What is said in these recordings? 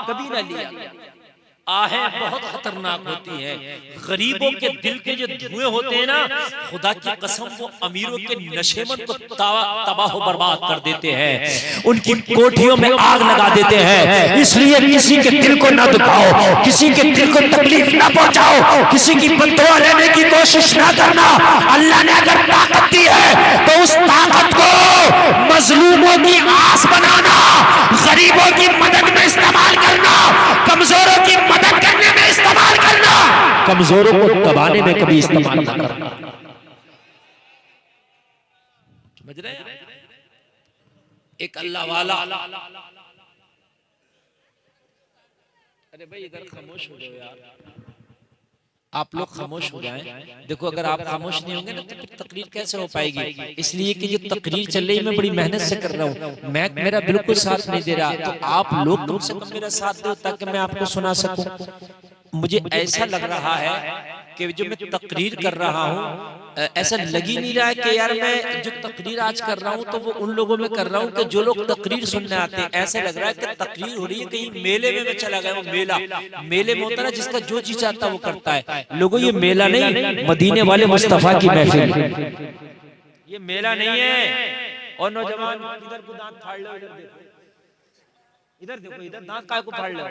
कभी ना लिया। आहें बहुत खतरनाक होती हैं। गरीबों के दिल के जो धुएं होते हैं ना, खुदा की कसम वो अमीरों के नशेमन को तबाह बर्बाद कर देते हैं, उनकी कोठियों में आग लगा देते हैं। इसलिए किसी के दिल को ना दुखाओ, किसी के दिल को तकलीफ ना पहुंचाओ, किसी की बद्दुआ लेने की कोशिश ना करना। अल्लाह ने अगर ताकत दी है तो उस ताकत को मजलूमों की आस बनाना, गरीबों की मदद में इस्तेमाल करना, कमजोरों की मदद करने में इस्तेमाल करना, कमजोरों को दबाने में कभी इस्तेमाल ना करना। समझ रहे हैं? एक अल्लाह वाला, अरे भाई इधर खामोश हो जाओ यार, आप लोग खामोश हो जाएं। देखो अगर आप खामोश नहीं होंगे ना तो फिर तकरीर कैसे हो पाएगी। इसलिए कि जो तकरीर चल रही है मैं बड़ी मेहनत से कर रहा हूँ, मैं मेरा बिल्कुल साथ नहीं दे रहा, तो आप लोग कम से कम मेरा साथ दो ताकि मैं आपको सुना सकूं। मुझे ऐसा लग रहा है कि जो मैं तकरीर कर रहा हूँ, ऐसा लग ही नहीं रहा है कि यार मैं जो तकरीर आज कर रहा हूँ तो वो उन लोगों में कर रहा हूँ कि जो लोग तकरीर सुनने आते हैं। ऐसा लग रहा है कि तकरीर हो रही है कहीं मेले में मैं चला गया हूँ। मेले में होता है ना जिसका जो जी चाहता है वो करता है। लोगों ये मेला नहीं, मदीने वाले मुस्तफा की महफिल, ये मेला नहीं है। और नौजवान इधर को दांत फाड़ लो, इधर देखो, इधर दांत काय को फाड़ लो,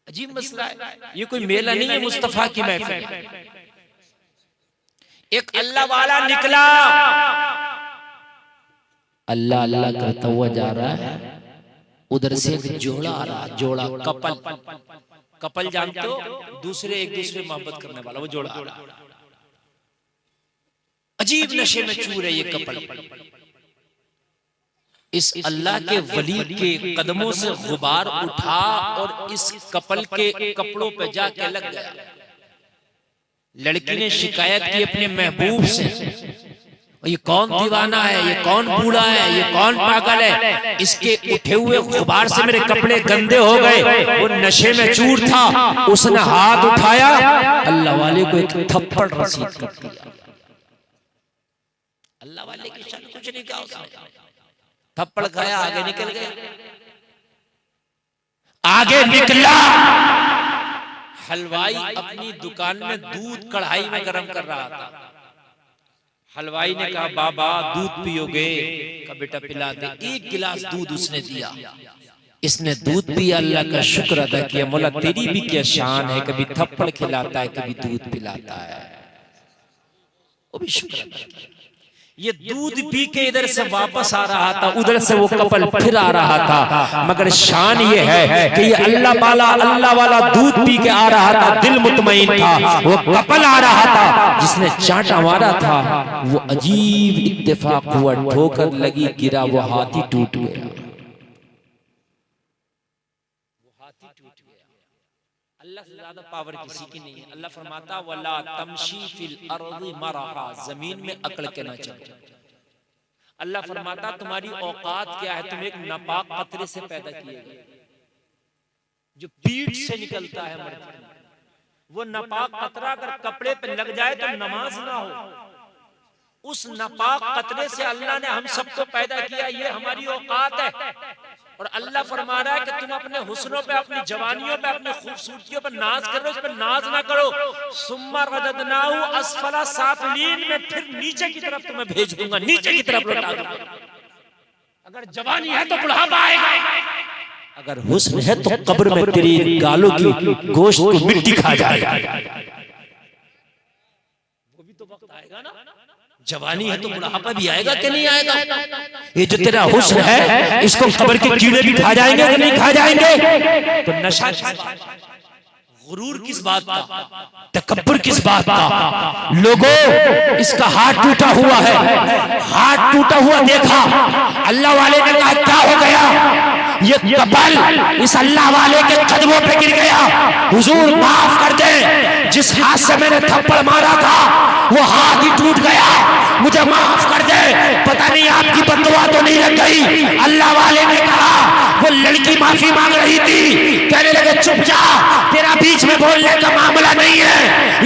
अजीब मसला है। ये कोई मेला नहीं है, मुस्तफा की महफिल। एक अल्लाह वाला निकला, अल्लाह अल्लाह करता हुआ जा रहा है, उधर से एक जोड़ा आ रहा, जोड़ा कपल जानते हो, दूसरे एक दूसरे मोहब्बत करने वाला, वो जोड़ा आ रहा। अजीब नशे में चूर है ये कपल। इस अल्लाह के वली के कदमों से गुबार उठा और इस कपल के कपड़ों पे जाके लग गया। लड़की ने शिकायत की अपने महबूब से, ये कौन दीवाना है, ये कौन बूढ़ा है, ये कौन पागल है, इसके उठे हुए गुबार से मेरे कपड़े गंदे हो गए। वो नशे में चूर था, उसने हाथ उठाया, अल्लाह वाले को एक थप्पड़ रसीद कर दिया। अल्लाह वाले की शान कुछ नहीं कहा उसने, थप्पड़ खाया, आगे निकल गया। आगे निकला, हलवाई अपनी दुकान में दूध कढ़ाई में गर्म कर रहा था। हलवाई ने कहा बाबा दूध पियोगे? का बेटा पिला दे। एक गिलास दूध उसने दिया, इसने दूध पिया, अल्लाह का शुक्र अदा किया। मौला तेरी भी क्या शान है, कभी थप्पड़ खिलाता है, कभी दूध पिलाता है, वो भी शुक्र अदा किया। ये दूध पी के इधर से वापस आ रहा था, उधर से वो कपल फिर आ रहा था। मगर शान ये है कि ये अल्लाह वाला दूध पी के आ रहा था, दिल मुतमईन था। वो कपल आ रहा था जिसने चांटा मारा था, वो अजीब इत्तेफाक हुआ, ठोकर लगी, गिरा, वो हाथी टूट गया, अल्लाह से ज्यादा पावर किसी की नहीं है। अल्लाह फरमाता वला तमशी फिल अर्दी मरहा, जमीन में अकड़ के ना चलो। अल्लाह फरमाता तुम्हारी औकात क्या है, तुम एक नापाक कतरे से पैदा किए गए, जो पीठ से निकलता है मर्द, वो नापाक कतरा अगर कपड़े पे लग जाए तो नमाज ना हो। उस नापाक कतरे से अल्लाह ने हम सबको पैदा किया, ये हमारी औकात है। और अल्लाह फरमा रहा है कि तुम अपने हुस्नों पे, अपनी जवानियों पे, अपनी खूबसूरतियों पे नाज कर रहे हो, उस पर नाज ना करो। सुम्मा रददनाहु अस्फला साफिलीन में फिर नीचे की तरफ तुम्हें भेज दूंगा, नीचे की तरफ लौटा दूंगा। अगर जवानी है तो बुढ़ापा आएगा, अगर हुस्न है तो कब्र में तेरी गालों की गोश्त को मिट्टी खा जाएगा। वो भी तो वक्त आएगा ना, जवानी है तो बुढ़ापा भी आएगा कि नहीं आएगा। ये जो तेरा हुस्न है इसको कब्र के कीड़े भी खा जाएंगे कि नहीं खा जाएंगे। तो नशा, गुरूर किस बात का, तकब्बुर किस बात का। लोगों इसका हाथ टूटा हुआ है, हाथ टूटा हुआ देखा, अल्लाह वाले ने कहा क्या हो गया, ये कपल इस अल्लाह वाले के कदमों पे गिर गया, हुजूर माफ कर दे, जिस हाथ से मैंने थप्पड़ मारा था वो हाथ ही टूट गया, मुझे माफ कर दे, पता नहीं आपकी बददुआ तो नहीं लग गई। अल्लाह वाले ने कहा, वो लड़की माफी मांग रही थी, कहने लगे चुप जा, तेरा बीच में बोलने का मामला नहीं है,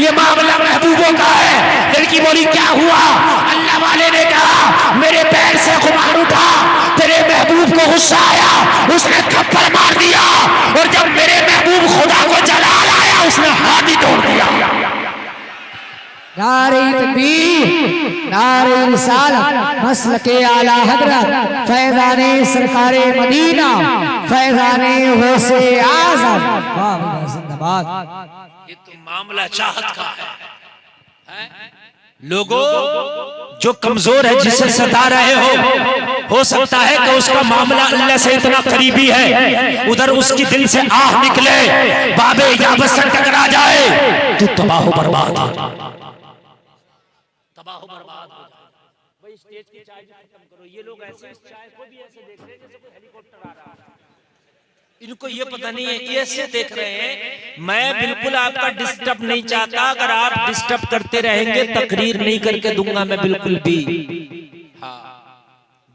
ये मामला महबूबों का है। लड़की बोली क्या हुआ? अल्लाह वाले ने कहा मेरे पैर से गुबार उठा, तेरे महबूब को गुस्सा आया, उसने थप्पड़ मार दिया, नारे तकबीर, नारे रिसालत, मसलके आला हजरत, फैज़ाने सरकारे मदीना, फैज़ाने गौसे आज़म, जिंदाबाद। ये तो मामला चाहत का है। लोगों जो कमजोर है, जिसे सता रहे हो सकता है कि उसका मामला अल्लाह से इतना करीबी है, उधर उसकी दिल से आह निकले, बाबे याबत से टकरा जाए, तू तबाह बर्बाद हो, तबाह बर्बाद हो। भाई स्टेज की चाय खत्म करो। ये लोग ऐसे इस चाय को भी ऐसे देख रहे हैं जैसे कोई हेलीकॉप्टर आ रहा है। इनको ये पता नहीं है, ये ऐसे देख रहे हैं। मैं बिल्कुल आपका डिस्टर्ब नहीं चाहता। अगर आप डिस्टर्ब करते रहेंगे तकरीर नहीं करके दूंगा मैं बिल्कुल भी। हाँ,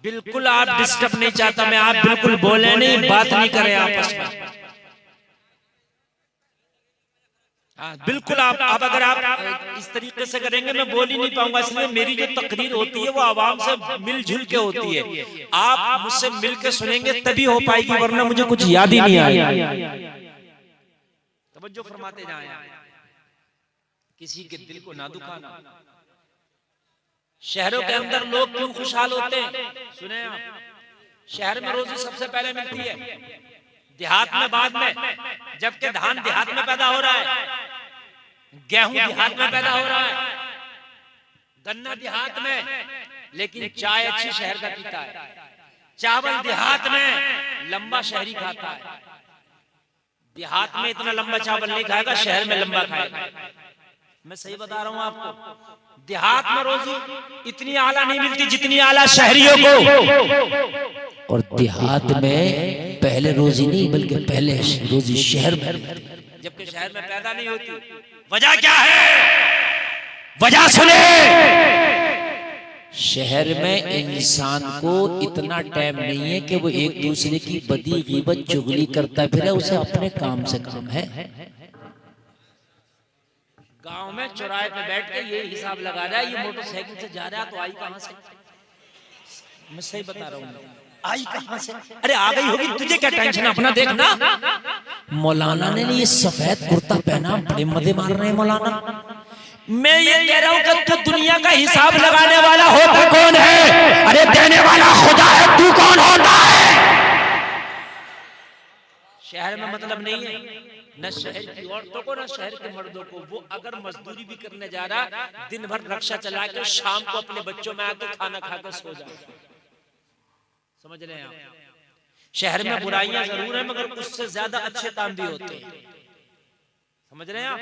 बिल्कुल आप डिस्टर्ब नहीं चाहता मैं। आप बिल्कुल बोले नहीं, बात नहीं करें आपस में। हाँ, बिल्कुल आप अगर आप इस तरीके से करेंगे मैं बोल ही नहीं पाऊंगा। इसलिए मेरी जो तकरीर होती है वो आवाम से मिलजुल के होती है। आप मुझसे मिल के सुनेंगे तभी हो पाएगी, वरना मुझे कुछ याद ही नहीं आएगा। तवज्जो फरमाते जाएं, किसी के दिल को ना दुखाना। शहरों के अंदर लोग क्यों खुशहाल होते हैं सुने आप? शहर में रोजी सबसे पहले मिलती है, देहात में बाद में। जबकि धान देहात में पैदा हो रहा है, गेहूं देहात में पैदा हो रहा है, गन्ना देहात में, लेकिन चाय अच्छी शहर का पीता है। चावल देहात में लंबा शहरी खाता है। देहात में इतना लंबा चावल नहीं खाएगा, शहर में लंबा खाएगा। मैं सही बता रहा हूं आपको। देहात में रोजी इतनी आला नहीं मिलती जितनी आला शहरियों को, और देहात में पहले रोजी नहीं बल्कि पहले रोजी शहर में, जबकि शहर में पैदा नहीं होती। वजह क्या है? वजह सुने। शहर में इंसान को इतना टाइम नहीं है कि वो एक दूसरे की बदी गीबत चुगली करता फिरे, उसे अपने काम से काम है। गांव में चौराहे पे बैठ के ये हिसाब लगा रहा है, ये मोटरसाइकिल से जा रहा है तो आई कहां से? मैं सही बता रहा हूँ, आई कहां से? अरे आ गई होगी, तुझे क्या टेंशन, अपना देखना। मौलाना ने ये सफेद कुर्ता पहना, बड़े मजे मार रहे हैं मौलाना। मैं ये कह रहा हूँ कि तू दुनिया का हिसाब लगाने वाला होता कौन है? अरे देने वाला खुदा है, तू कौन होता है? शहर में मतलब नहीं है न शहर की औरतों को न शहर के मर्दों को। वो अगर मजदूरी भी करने जा रहा, दिन भर रक्षा चला के शाम को अपने बच्चों में आके खाना खाकर सो जाए। समझ रहे हैं आप? शहर में बुराइयां जरूर है मगर उससे ज्यादा अच्छे काम भी होते हैं। समझ रहे हैं आप?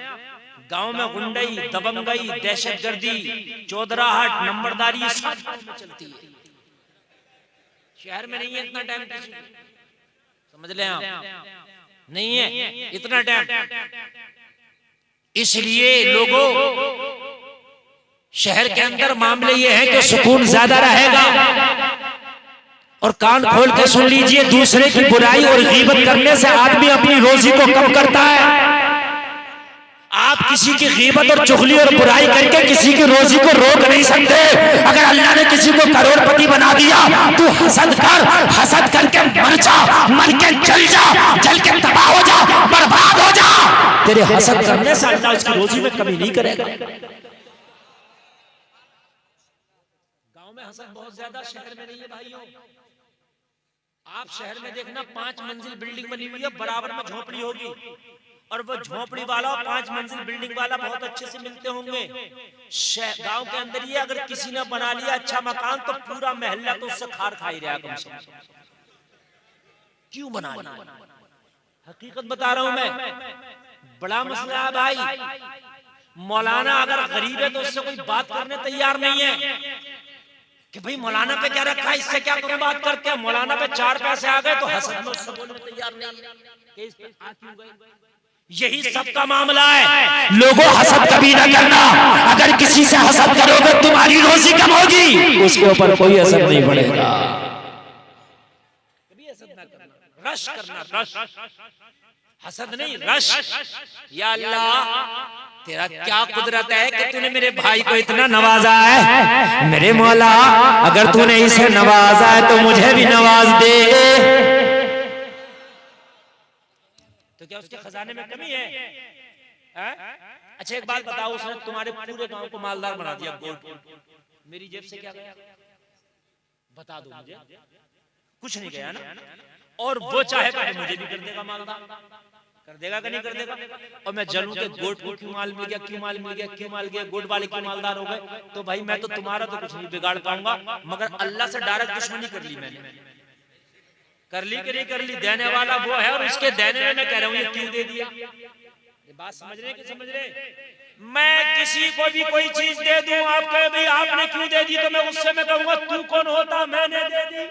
गांव में गुंडई, दबंगई, दहशतगर्दी, चौधराहट, नंबरदारी सब चलती है। शहर में नहीं है इतना टाइम। समझ रहे हैं आप? नहीं है इतना टाइम। इसलिए लोगों, शहर के अंदर मामले ये है कि सुकून ज्यादा रहेगा। और कान खोल के सुन लीजिए, दूसरे की बुराई और गीबत करने से आदमी अपनी रोजी को कम करता है। आप किसी की गीबत और चुगली और बुराई करके किसी की रोजी को रोक नहीं सकते। अगर अल्लाह ने किसी को करोड़पति बना दिया, तू हसद कर, हसद करके मर जा, मर के जल जा, जल के तबाह हो जा, बर्बाद हो जा। तेरे हसद करने से अल्लाह उसकी रोजी में कमी नहीं करेगा। गांव में हसद बहुत ज्यादा, शहर में नहीं है भाइयों। आप शहर में देखना 5 मंजिल बिल्डिंग बनी हुई है, बराबर में झोपड़ी होगी, और वो झोपड़ी वाला और 5 मंजिल बिल्डिंग वाला बहुत अच्छे से मिलते होंगे। गांव के अंदर ये अगर किसी ने बना लिया अच्छा मकान तो पूरा मोहल्ला तो उससे खार खा ही रहा कम से कम। क्यों बना लिया? हकीकत बता रहा हूं मैं, बड़ा मसला है भाई। मौलाना अगर गरीब है तो उससे कोई बात करने तैयार नहीं है कि भाई मौलाना पे क्या रखा है, इससे क्या तुम बात करते हैं। मौलाना पे 4 पैसे आ गए तो हसद में उससे बोलने तैयार नहीं है। यही सबका मामला है। लोगों हसद कभी ना करना। अगर किसी से हसद करोगे तुम्हारी रोजी कम होगी, उसके ऊपर कोई असर नहीं पड़ेगा। कभी हसद ना करना, रश करना, रश, हसद नहीं रश। या अल्लाह तेरा क्या कुदरत है कि तूने मेरे भाई को इतना नवाजा है। मेरे मौला अगर तूने इसे नवाजा है तो मुझे भी नवाज दे। तो क्या उसके खजाने में कमी है? अच्छा एक बात बताओ, उसने तुम्हारे पूरे गांव को मालदार बना दिया गोल्ड, मेरी जेब से क्या गया? बता दो मुझे, कुछ नहीं गया ना। और वो चाहे तो मुझे भी कर देगा मालदार, कर देगा कि नहीं कर देगा? और मैं जलूं के गोल्ड को क्यों माल मिल गया, क्यों माल मिल गया, क्यों माल गया, गोल्ड वाले क्यों मालदार हो गए? तो भाई मैं तो तुम्हारा तो कुछ नहीं बिगाड़ पाऊंगा, मगर अल्लाह से डायरेक्ट दुश्मनी कर ली मैंने। कर ली कि नहीं कर ली? देने वाला वो है और उसके देने में मैं कह रहा हूं ये क्यों दे दिया। ये बात समझ रहे कि समझ रहे? मैं किसी को भी कोई चीज दे दूं, आप कहे भाई आपने क्यों दे दी, तो मैं उससे मैं कहूंगा तू कौन होता, मैंने दे दी,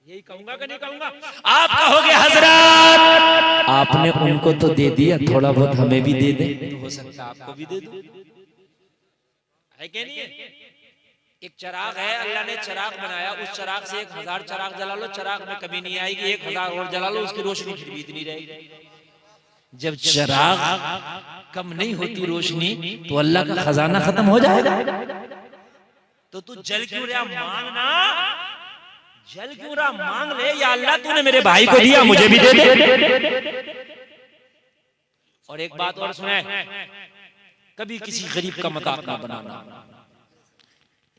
यही कहूंगा कि नहीं कहूंगा? आप कहोगे हजरत आपने उनको तो दे दिया, थोड़ा बहुत हमें भी दे दे, तो हो सकता है आपको भी दे दो, है कि नहीं? एक चिराग है, अल्लाह ने चिराग बनाया, उस चिराग से 1000 चिराग जला लो, चिराग में कभी नहीं आएगी, 1000 और जला लो, उसकी रोशनी फिर भी इतनी रहेगी। जब चिराग कम नहीं होती रोशनी, तो अल्लाह का खजाना खत्म हो जाएगा। तो तू जल क्यों रहा मांगना, जल क्यों रहा मांग ले, या अल्लाह तूने मेरे भाई को दिया मुझे भी दे दे। और एक बात और सुने, कभी किसी गरीब का मजाक ना बनाना।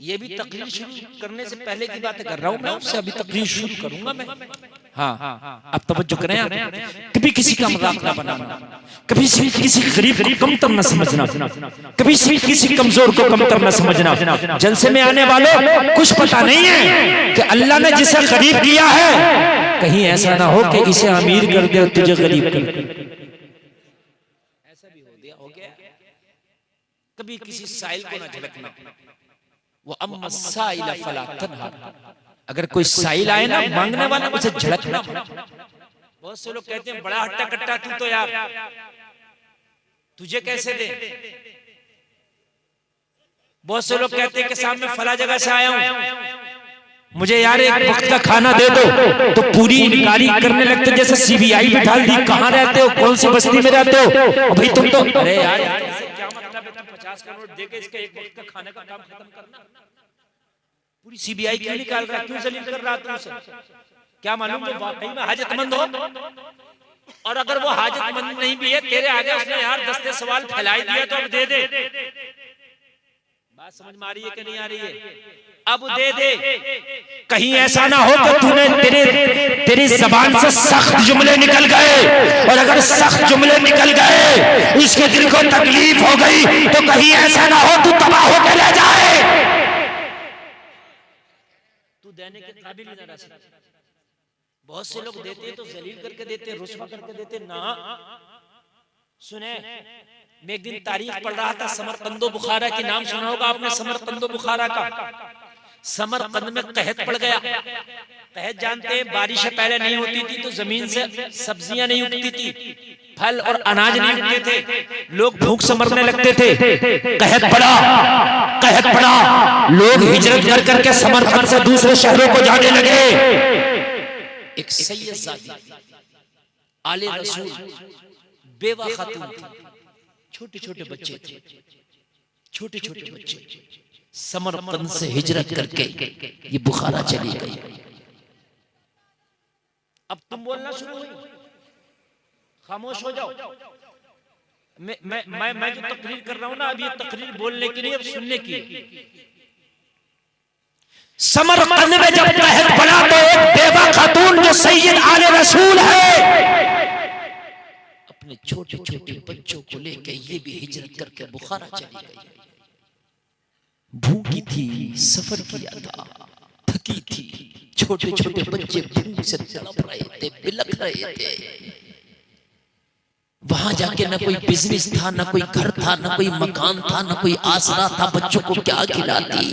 ये भी तकरीर शुरू करने से पहले की बातें कर रहा हूं मैं, उससे अभी तकरीर शुरू करूंगा मैं। हाँ अब तवज्जो करें आप, कभी किसी का मजाक ना बनाना, कभी किसी गरीब को कमतर न समझना, कभी किसी कमजोर को कमतर न समझना। जलसे में आने वालों कुछ पता नहीं है कि अल्लाह ने जिसे गरीब किया है, कहीं ऐसा ना हो कि इसे अमीर कर दे और तुझे गरीब कर दे, ऐसा भी हो गया हो गया। कभी किसी साइल को ना झलकना, वो अम्मा साइला फला तन्हा, अगर कोई साइल आए ना मांगने वाला, उसे झड़कना। बहुत से लोग कहते हैं बड़ा हट्टा कट्टा तू तो यार, तुझे कैसे दे। बहुत से लोग कहते हैं कि साहब मैं फला जगह से आया हूं, मुझे यार एक वक्त का खाना दे दो, तो पूरी इनकारी करने लगते, जैसे सीबीआई बिठा दी, कहां रहते हो, कौन सी बस्ती में रहते हो, भाई तुम तो, अरे यार क्या मतलब है, तुम 50 का नोट देके इसके एक वक्त का खाने का काम खत्म करना। पूरी सीबीआई क्यों निकाल रहा है, क्यों जलील कर रहा है तुमसे? क्या मालूम वो वाकई में हाजतमंद हो, और अगर वो हाजतमंद नहीं भी है, तेरे आगे उसने यार 10 सवाल फैलाई दिया, तो अब दे दे। बात समझ में आ रही है कि नहीं आ रही है? अब दे दे, कहीं ऐसा ना हो कि तूने तेरी जबान से सख्त जुमले निकल गए, और अगर सख्त जुमले निकल गए, इसके दिल को तकलीफ हो गई, तो कहीं ऐसा ना हो तू तबाह होकर रह जाए, तू देने के काबिल न रह सके। बहुत से लोग देते तो जलील करके देते, रुस्वा करके देते ना। सुने, मैं एक दिन तारीख पढ़ रहा था, समरकंदो बुखारा की नाम सुना होगा आपने, समरकंदो बुखारा का। समरकंद में कहत पड़ गया। कहत जानते हैं, बारिशें पहले नहीं होती थी तो जमीन से सब्जियां नहीं उगती थी, फल और अनाज नहीं उगते थे, लोग भूख से मरने लगते थे। कहत पड़ा, कहत पड़ा, लोग हिजरत कर करके समरकंद से दूसरे शहरों को जाने लगे। एक सैयद आले रसूल बेवा खातून थी, छोटे छोटे बच्चे थे, छोटे छोटे बच्चे, समरकंद से हिजरत करके ये बुखारा चली गई। अब तुम बोलना शुरू हुई, खामोश हो जाओ। मैं जो तकरीर कर रहा हूं ना, अब ये तकरीर बोलने की नहीं, अब सुनने की। समरकंद में जब कहत पड़ा तो एक बेवा खातून जो सैयद आले रसूल है, अपने छोटे छोटे बच्चों को लेके ये भी हिजरत करके बुखारा चली गई। भूखी थी, सफर किया था, थकी थी, छोटे छोटे बच्चे भूख से तड़प रहे थे, बिलख रहे थे। वहां जाके ना कोई बिजनेस था, ना कोई घर था, ना कोई मकान था, ना कोई आसरा था, बच्चों को क्या खिलाती।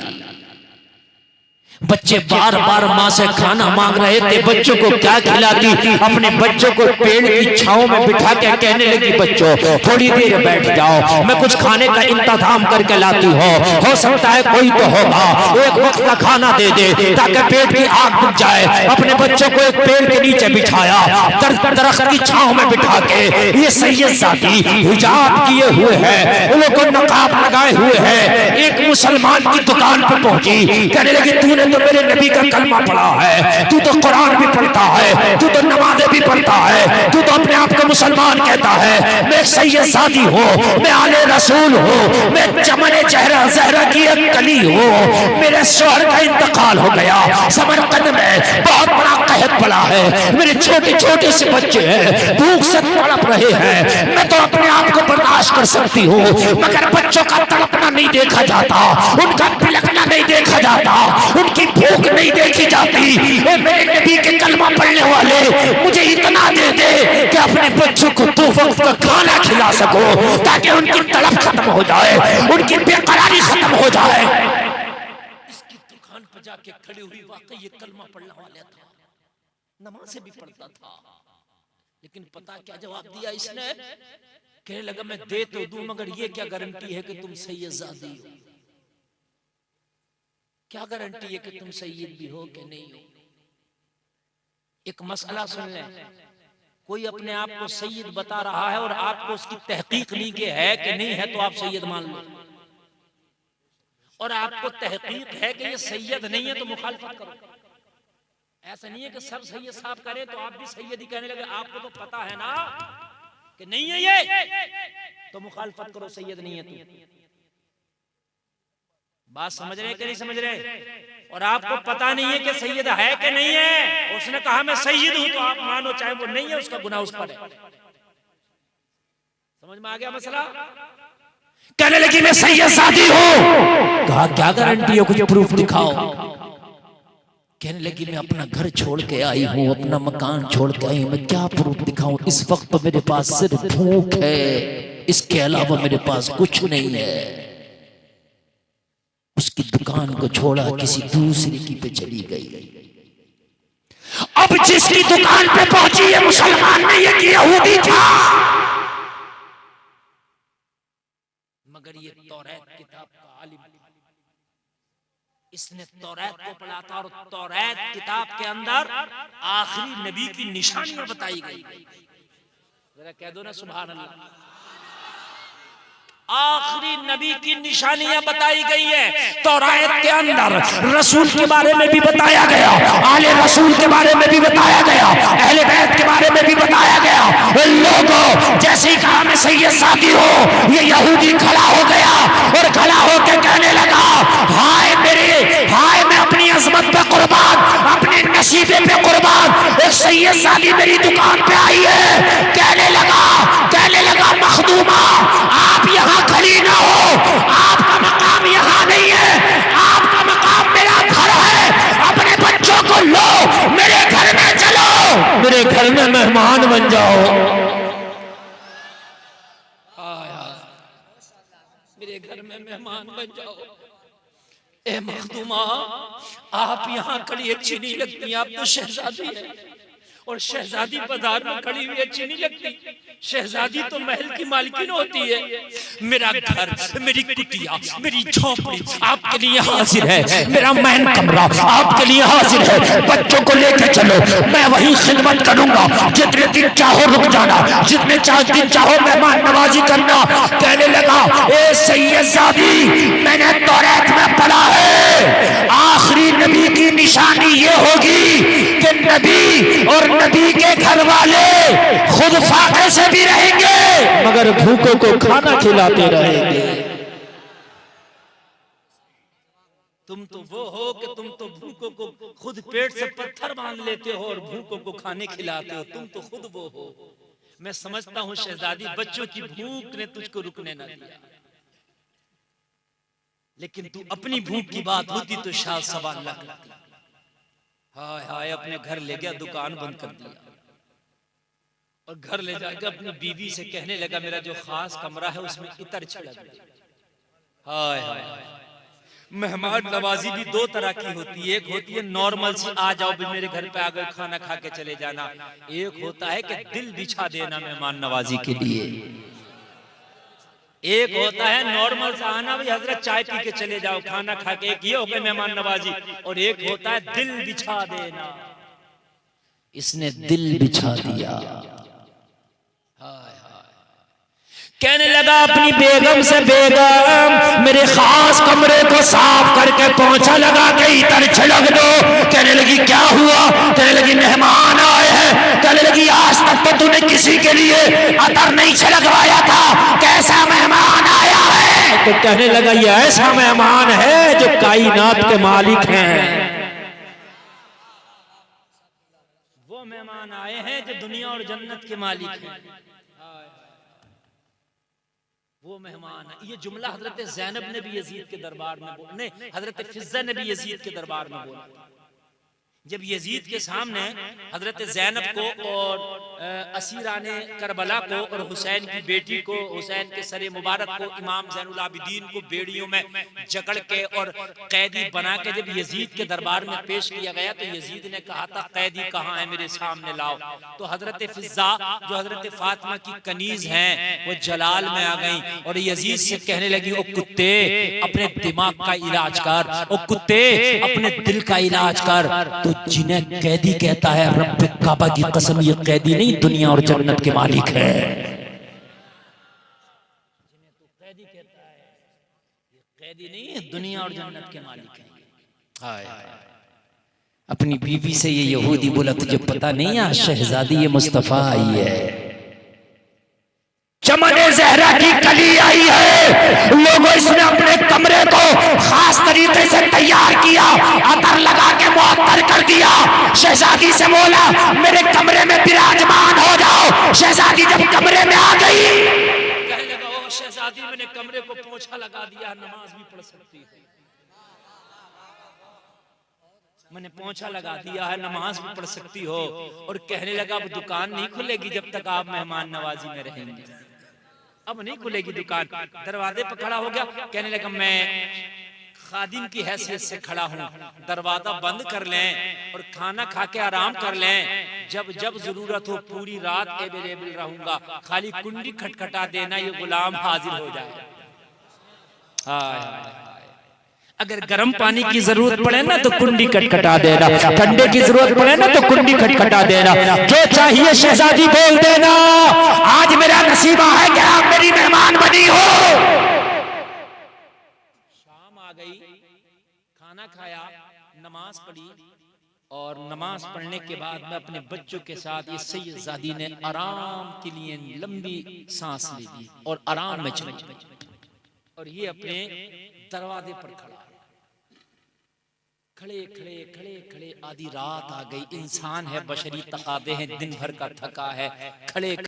बच्चे बार बार माँ से खाना मांग रहे थे, बच्चों को क्या खिलाती। अपने बच्चों को पेड़ की छांव में बिठा के कहने लगी, बच्चों थोड़ी देर बैठ जाओ, मैं कुछ खाने का इंतजाम करके लाती हूँ, हो सकता है कोई तो होगा, एक वक्त का खाना दे दे ताकि पेट की आग बुझ जाए। अपने बच्चों को एक पेड़ के नीचे बिठाया, दरख्त की छांव में बिठा के। ये सैयद साथी हिजाब किए हुए है, उन लोगों को नकाब लगाए हुए है, एक मुसलमान की दुकान पर पहुंची, कहने लगी तूने तो मेरे नबी का कलमा पढ़ा है, तू तो कुरान भी पढ़ता है, तू तो नमाजें भी पढ़ता है, तू तो अपने आप को मुसलमान मुसलमान कहता है मैं सैयद सादी हूँ, मैं आले रसूल हूँ, मैं चमन चेहरा जहरा की एक कली हूँ, मेरे शोहर का इंतकाल हो गया, समरकंद में बहुत बड़ा कहत पड़ा है, मेरे छोटे छोटे से बच्चे हैं, भूख से तड़प रहे हैं, मैं तो अपने आप को बर्दाश्त कर सकती हूँ, मगर बच्चों का तड़पना नहीं देखा जाता, उनका बिलखना नहीं देखा जाता, उनकी भूख नहीं देखी जाती। ए मेरे नबी के कलमा पढ़ने वाले, मुझे इतना दे दे कि अपने बच्चों को 2 वक्त का खाना खिला सको, ताकि उनकी तड़प खत्म हो जाए, उनकी बेकरारी खत्म हो जाए। इसकी दुकान पर जाके खड़ी हुई, वाकई ये कलमा पढ़ने वाला था, नमाज़ें भी पढ़ता था, लेकिन पता क्या जवाब दिया इसने? कहने लगा मैं दे तो दूं, मगर ये क्या गारंटी है कि तुम सैयदजादी हो? क्या गारंटी है कि तुम सैयद भी हो कि नहीं हो? एक मसला सुन लें, कोई अपने आप को सैयद बता रहा है और आपको उसकी तहकीक नहीं कि है कि नहीं है, तो आप सैयद मान लो, और आपको तहकीक है कि ये सैयद नहीं है तो मुखालफत करो। ऐसा नहीं है कि सब सैयद साहब करें तो आप भी सैयद ही कहने लगे, आपको तो पता है ना कि नहीं है ये, तो मुखालफत करो, सैयद नहीं है तू। बात समझ रहे कि नहीं समझ रहे? और आपको पता नहीं है कि सैयद है कि नहीं है, उसने कहा मैं सैयद हूं, तो आप मानो, चाहे वो नहीं है, उसका गुनाह उस पर है। समझ में आ गया मसला? कहने लगी मैं सैयद सादी हूँ, कहा क्या गारंटी है, कुछ प्रूफ दिखाओ। कहने लगी मैं अपना घर छोड़ के आई हूँ, अपना मकान छोड़ के आई हूँ, मैं क्या प्रूफ दिखाऊं? इस वक्त तो मेरे पास सिर्फ भूख है, इसके अलावा मेरे पास कुछ नहीं है। उसकी दुकान को छोड़ा, किसी दूसरे की पे चली गई। अब जिसकी दुकान पे पहुंची है मुसलमान नहीं है कि यहूदी था, मगर ये तौरात किताब का आलिम था, इसने तौरात को पढ़ा था, और तौरात किताब के अंदर आखिरी नबी की निशानियां बताई गई। जरा कह दो ना सुभान अल्लाह। आखिरी नबी की निशानियां बताई गई है तौरात के अंदर। रसूल के बारे में भी बताया गया, आले रसूल के बारे में भी बताया गया, अहले बैत के बारे में भी बताया गया। लोगों जैसे ही कहा मैं सैयद सादी हो, ये यहूदी खड़ा हो गया और खड़ा होकर कहने लगा हाय मेरे, हाय मैं अपनी अजमत पे कुर्बान, अपने नसीबे पे कुर्बान, एक सैयद सादी मेरी दुकान पे आई है। कहने लगा मखदूमा आप यहाँ खड़ी ना हो, आपका मकाम यहाँ नहीं है, आपका मकाम मेरा घर है, अपने बच्चों को लो, मेरे घर में चलो, मेरे घर में मेहमान बन जाओ। मेरे घर में मेहमान बन जाओ। ए मखदूमा आप यहाँ खड़ी अच्छी नहीं लगती, आप तो शहजादी है, और शहजादी बाजार में खड़ी हुई अच्छी नहीं लगती। शहजादी तो महल की मालकिन होती है। मेरा घर, मेरी कुटिया, मेरी झोपड़ी आपके लिए हाजिर है, मेरा महल कमरा आपके लिए हाजिर है। बच्चों को लेकर चलो, मैं वही खिदमत करूंगा, जितने दिन चाहो रुक जाना, जितने दिन चाहो मेहमान नवाजी करना। कहने लगा ए सैयदजादी मैंने तौरात में पढ़ा है आखिरी नबी की निशानी ये होगी कि नबी और नबी के घर वाले खुद फाके से भी रहेंगे, मगर भूखों को खाना खिलाते रहेंगे। तुम तो वो हो कि तुम तो भूखों को खुद पेट से पत्थर बांध लेते हो और भूखों को खाने खिलाते हो, तुम तो खुद वो हो। मैं समझता हूँ शहजादी बच्चों की भूख ने तुझको रुकने ना दिया, लेकिन तू अपनी भूख की बात होती तो शायद सवाल न करती। हाय हाय अपने घर ले गया, दुकान बंद कर दिया, और घर ले जाकर अपनी बीवी से कहने लगा मेरा जो खास कमरा है उसमें इतर छिड़क दे। हाय हाय मेहमान नवाजी भी दो तरह की होती है, एक होती है नॉर्मल सी आ जाओ भी मेरे घर पे आ गए खाना खा के चले जाना, एक होता है कि दिल बिछा देना मेहमान नवाजी के लिए। एक होता है नॉर्मल सा आना भाई हजरत चाय पी के चले जाओ खाना खा के, एक ये हो गए मेहमान नवाजी, और एक होता है दिल बिछा देना। इसने दिल बिछा दिया। कहने लगा अपनी बेगम से बेगम मेरे खास कमरे को साफ करके पोंछा लगा के इतर छिड़क दो। कहने लगी क्या हुआ? कहने लगी मेहमान आए हैं। कहने लगी आज तक तो तूने किसी के लिए अतर नहीं छिड़कवाया था, कैसा मेहमान आया है। तो कहने लगा ये ऐसा मेहमान है जो कायनात के मालिक हैं। वो मेहमान आए हैं जो दुनिया और जन्नत के मालिक हैं। वो मेहमान है। ये जुमला हजरत ज़ैनब ने भी यजीद के दरबार में बोला, नहीं हजरत फिज़्ज़ा ने भी यजीद के दरबार में बोला। जब यजीद के सामने हजरत ज़ैनब को और असीराने करबला को और हुसैन की बेटी को, हुसैन के सरे मुबारक को, इमाम ज़ैनुल आबिदीन को बेड़ियों में जकड़ के और कैदी बना के जब यजीद के दरबार में पेश किया गया तो यजीद ने कहा था कैदी कहाँ है, मेरे सामने लाओ। तो हजरत फिज़्ज़ा जो हजरत फातिमा की कनीज हैं वो जलाल में आ गई और यजीद से कहने लगी ओ कुत्ते अपने दिमाग का इलाज कर, ओ कुत्ते अपने दिल का इलाज कर। तो जिन्हें कैदी कहता है रब काबा की कसम ये कैदी नहीं दुनिया और जन्नत के मालिक है। जिन्हें तो कैदी कहता है ये कैदी नहीं है दुनिया और जन्नत के मालिक है। हाय अपनी बीवी से ये यहूदी बोला तुझे पता नहीं है शहजादी ये मुस्तफा आई है, चमन ज़हरा की कली आई है। लोगों इसने अपने कमरे को खास तरीके से तैयार किया, अतर लगा के मुअत्तर कर दिया। शहजादी से बोला मेरे कमरे में विराजमान हो जाओ। शहजादी जब कमरे में आ गई कहने लगा ओ शहजादी मैंने कमरे को पोछा लगा दिया, नमाज भी पढ़ सकती है। मैंने पोछा लगा दिया है, नमाज भी पढ़ सकती हो। और कहने लगा अब दुकान नहीं खुलेगी जब तक आप मेहमान नवाजी में रहेंगे, अब नहीं खुलेगी दुकान। दरवाजे पर खड़ा हो गया, कहने लगा मैं खादिम की हैसियत से खड़ा हूँ, दरवाजा बंद कर लें और खाना खा के आराम कर लें। जब जब जरूरत हो पूरी रात अवेलेबल रहूंगा, खाली कुंडी खटखटा देना ये गुलाम हाजिर हो जाए। अगर गर्म पानी की जरूरत पड़े ना तो कुंडी खटखटा देना, ठंडे की जरूरत पड़े ना तो कुंडी खटखटा देना, जो चाहिए शहजादी बोल देना। आज मेरा नसीबा है कि आप मेरी मेहमान बनी हो। शाम आ गई, खाना खाया, नमाज पढ़ी और नमाज पढ़ने के बाद मैं अपने बच्चों के साथ ये सैयदजादी ने आराम के लिए लंबी सांस ली थी और आराम में चली और ये अपने दरवाजे पर खड़ा खड़े खड़े खड़े खड़े आधी रात आ गई। इंसान है, बशरी तकादे हैं, दिन भर का थका है, खड़े